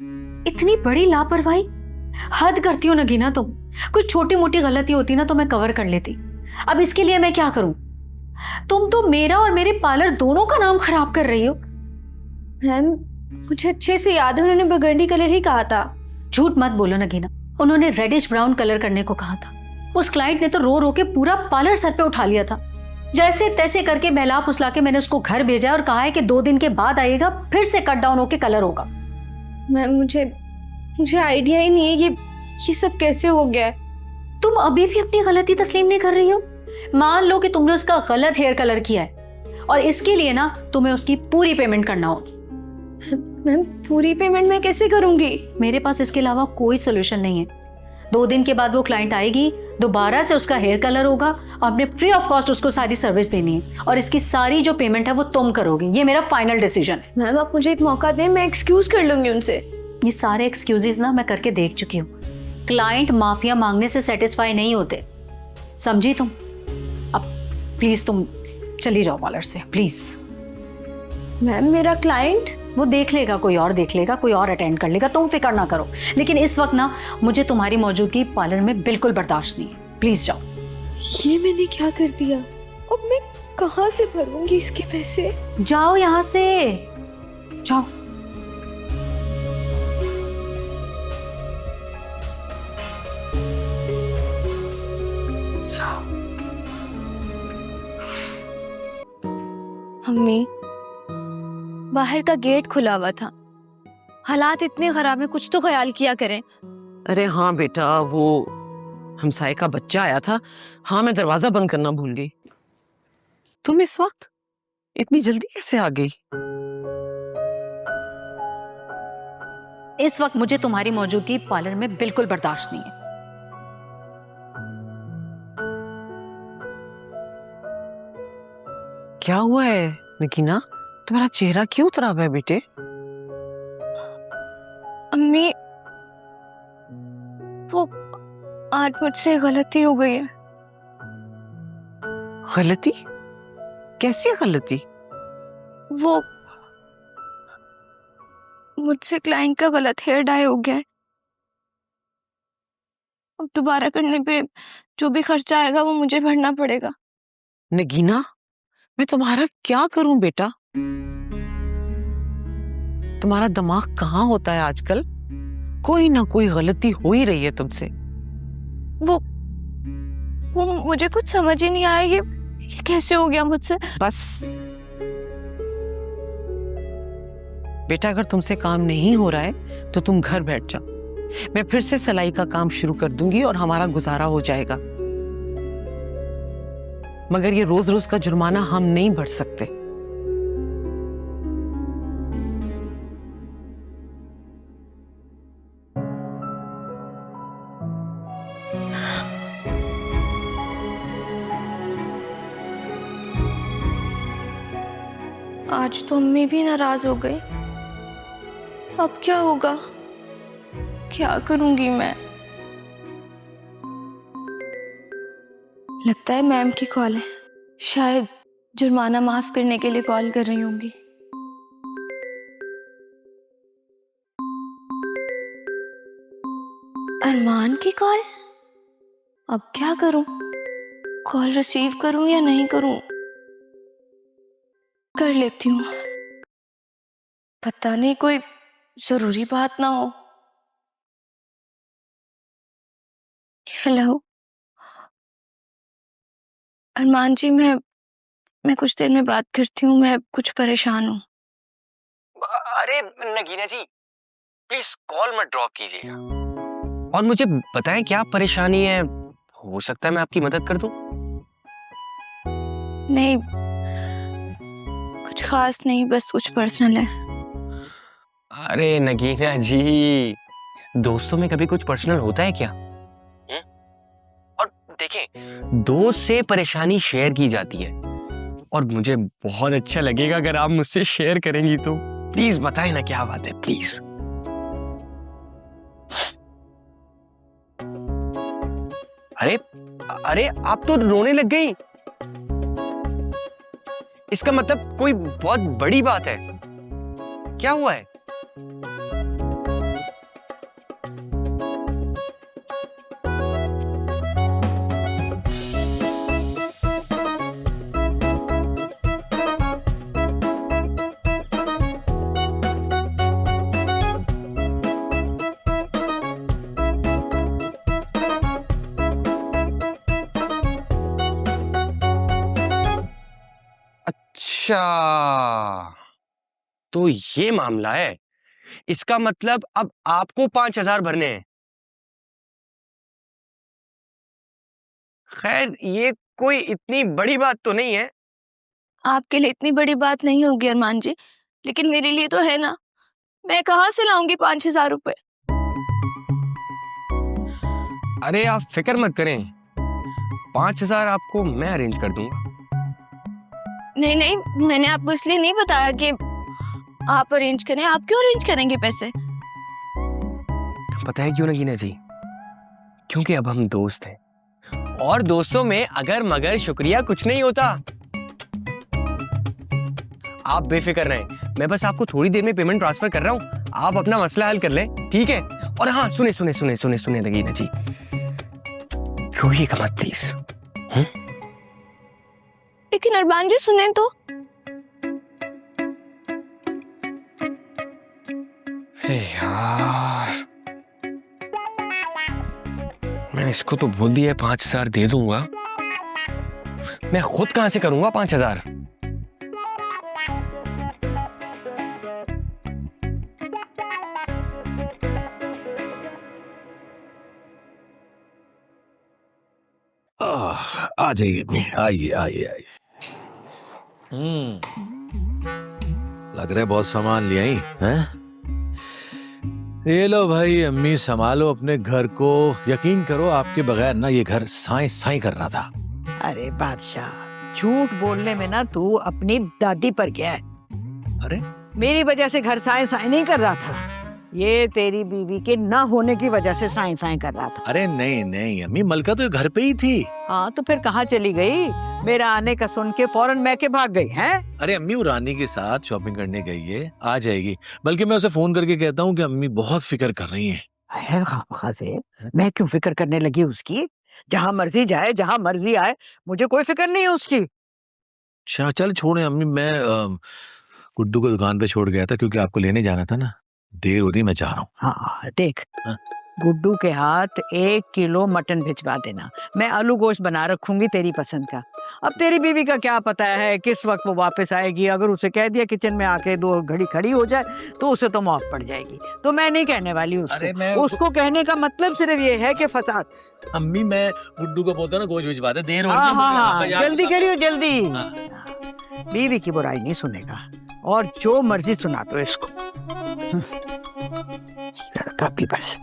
इतनी बड़ी लापरवाही, हद करती हो नगीना तुम। कुछ छोटी मोटी गलती होती ना तो मैं कवर कर लेती, अब इसके लिए मैं क्या करूं? तुम तो मेरा और मेरे पार्लर दोनों का नाम खराब कर रही हो। मैम मुझे अच्छे से याद है, उन्होंने बर्गंडी कलर ही कहा था। झूठ मत बोलो नगीना, उन्होंने रेडिश ब्राउन कलर करने को कहा था। उस क्लाइंट ने तो रो रो के पूरा पार्लर सर पे उठा लिया था। जैसे तैसे करके बहला फुसला के मैंने उसको घर भेजा और कहा है कि 2 दिन के बाद आइएगा, फिर से कट डाउन होके कलर होगा। मैम मुझे आइडिया ही नहीं है ये सब कैसे हो गया है। तुम अभी भी अपनी गलती तस्लीम नहीं कर रही हो। मान लो कि तुमने उसका गलत हेयर कलर किया है और इसके लिए ना तुम्हें उसकी पूरी पेमेंट करना होगी। मैम पूरी पेमेंट मैं कैसे करूंगी? मेरे पास इसके अलावा कोई सोल्यूशन नहीं है। 2 दिन के बाद वो क्लाइंट आएगी, दोबारा से उसका हेयर कलर होगा और हमने फ्री ऑफ कॉस्ट उसको सारी सर्विस देनी है और इसकी सारी जो पेमेंट है वो तुम करोगी। ये मेरा फाइनल डिसीजन है। मैम आप मुझे एक मौका दें, मैं एक्सक्यूज कर लूंगी उनसे। ये सारे एक्सक्यूजेस ना मैं करके देख चुकी हूँ। क्लाइंट माफिया मांगने से सेटिस्फाई नहीं होते, समझी तुम? अब प्लीज तुम चली जाओ पार्लर से, प्लीज। मैम मेरा क्लाइंट वो देख लेगा, कोई और देख लेगा, कोई और अटेंड कर लेगा, तुम फिक्र ना करो। लेकिन इस वक्त ना मुझे तुम्हारी मौजूदगी पार्लर में बिल्कुल बर्दाश्त नहीं है। प्लीज जाओ। ये मैंने क्या कर दिया? अब मैं कहाँ से भरूंगी इसके पैसे? जाओ यहाँ से, जाओ। मम्मी बाहर का गेट खुला हुआ था, हालात इतने खराब है, कुछ तो ख्याल किया करें। अरे हाँ बेटा, वो हमसाये का बच्चा आया था। हाँ मैं दरवाजा बंद करना भूल गई। तुम इस वक्त इतनी जल्दी कैसे आ गई? इस वक्त मुझे तुम्हारी मौजूदगी पार्लर में बिल्कुल बर्दाश्त नहीं है। क्या हुआ है नगीना, तुम्हारा चेहरा क्यों उतरा हुआ है बेटे? अम्मी वो आज मुझसे गलती हो गई है। गलती? कैसी गलती? वो मुझसे क्लाइंट का गलत हेयर डाई हो गया है। अब दोबारा करने पे जो भी खर्चा आएगा वो मुझे भरना पड़ेगा। नगीना मैं तुम्हारा क्या करूं बेटा? तुम्हारा दिमाग कहाँ होता है आजकल? कोई ना कोई गलती हो ही रही है तुमसे। वो मुझे कुछ समझ ही नहीं आया, ये कैसे हो गया मुझसे। बस बेटा, अगर तुमसे काम नहीं हो रहा है तो तुम घर बैठ जाओ। मैं फिर से सिलाई का काम शुरू कर दूंगी और हमारा गुजारा हो जाएगा। मगर ये रोज रोज का जुर्माना हम नहीं भर सकते। आज तो अम्मी भी नाराज हो गई। अब क्या होगा, क्या करूंगी मैं? लगता है मैम की कॉल है, शायद जुर्माना माफ करने के लिए कॉल कर रही होंगी। अरमान की कॉल? अब क्या करूं, कॉल रिसीव करूं या नहीं करूं? कर लेती हूँ, पता नहीं कोई जरूरी बात ना हो। हेलो अरमान जी, मैं कुछ देर में बात करती हूँ, मैं कुछ परेशान हूँ। अरे नगीना जी, प्लीज कॉल मत ड्रॉप कीजिएगा और मुझे बताएं क्या परेशानी है, हो सकता है मैं आपकी मदद कर दूं। नहीं कुछ खास नहीं, बस कुछ पर्सनल है। अरे नगीना जी, दोस्तों में कभी कुछ पर्सनल होता है क्या? और देखें, दोस्त से परेशानी शेयर की जाती है और मुझे बहुत अच्छा लगेगा अगर आप मुझसे शेयर करेंगी तो। प्लीज बताएं ना क्या बात है, प्लीज। अरे अरे आप तो रोने लग गई। इसका मतलब कोई बहुत बड़ी बात है। क्या हुआ है? अच्छा, तो ये मामला है। इसका मतलब अब आपको 5,000 भरने हैं। खैर, ये कोई इतनी बड़ी बात तो नहीं है। आपके लिए इतनी बड़ी बात नहीं होगी अरमान जी, लेकिन मेरे लिए तो है ना। मैं कहाँ से लाऊंगी 5,000 रुपए? अरे आप फिक्र मत करें, 5,000 आपको मैं अरेंज कर दूंगा। नहीं नहीं, मैंने आपको इसलिए नहीं बताया कि आप अरेंज करें। आप क्यों अरेंज करेंगे पैसे? पता है क्यों नगीना जी? क्योंकि अब हम दोस्त हैं, और दोस्तों में अगर मगर शुक्रिया कुछ नहीं होता। आप बेफिक्र रहें, मैं बस आपको थोड़ी देर में पेमेंट ट्रांसफर कर रहा हूं, आप अपना मसला हल कर लें, ठीक है? और हाँ, सुने सुने सुने सुने सुने नगीना जी, रोइएगा मत प्लीज। लेकिन अरमान जी सुने तो। यार, मैंने इसको तो बोल दिया 5,000 दे दूंगा, मैं खुद कहां से करूंगा 5,000? आ जाइए अम्मी, आइए आइए आइए। लग रहा है बहुत सामान ले आई हैं? ये लो भाई, अम्मी संभालो अपने घर को। यकीन करो, आपके बगैर ना ये घर साई साई कर रहा था। अरे बादशाह, झूठ बोलने में ना तू अपनी दादी पर गया है। अरे मेरी वजह से घर साए साए नहीं कर रहा था, ये तेरी बीवी के ना होने की वजह से साए साए कर रहा था। अरे नहीं नहीं अम्मी, मलका तो घर पे ही थी। हाँ तो फिर कहाँ चली गई? मेरा आने का सुन के फौरन मैके भाग गई हैं? अरे अम्मी, वो रानी के साथ शॉपिंग करने गई है, आ जाएगी। बल्कि मैं उसे फोन करके कहता हूँ कि अम्मी बहुत फिक्र कर रही हैं। अरे खामखा से मैं क्यों फिक्र करने लगी उसकी? जहाँ मर्जी जाए, जहाँ मर्जी आए, मुझे कोई फिक्र नहीं है उसकी। अच्छा चल छोड़े अम्मी, मैं गुड्डू को दुकान पे छोड़ गया था क्योंकि आपको लेने जाना था ना, देर हो रही, मैं जा रहा हूँ। हाँ देख, हाँ? गुड्डू के हाथ 1 किलो मटन भिजवा देना, मैं आलू गोश्त बना रखूंगी तेरी पसंद का। अब तेरी बीवी का क्या पता है किस वक्त वो वापस आएगी। अगर उसे कह दिया किचन में आके 2 घड़ी खड़ी हो जाए तो उसे तो मौत पड़ जाएगी। तो मैं नहीं कहने वाली उसको। उसको कहने का मतलब सिर्फ ये है कि फसाद। अम्मी मैं गुड्डू को बोलता ना गोश्त भिजवा दे, देर हो रही हाँ है। हाँ, जल्दी करियो जल्दी। हाँ। बीवी की बुराई नहीं सुनेगा और जो मर्जी सुना दो इसको। लड़का भी बस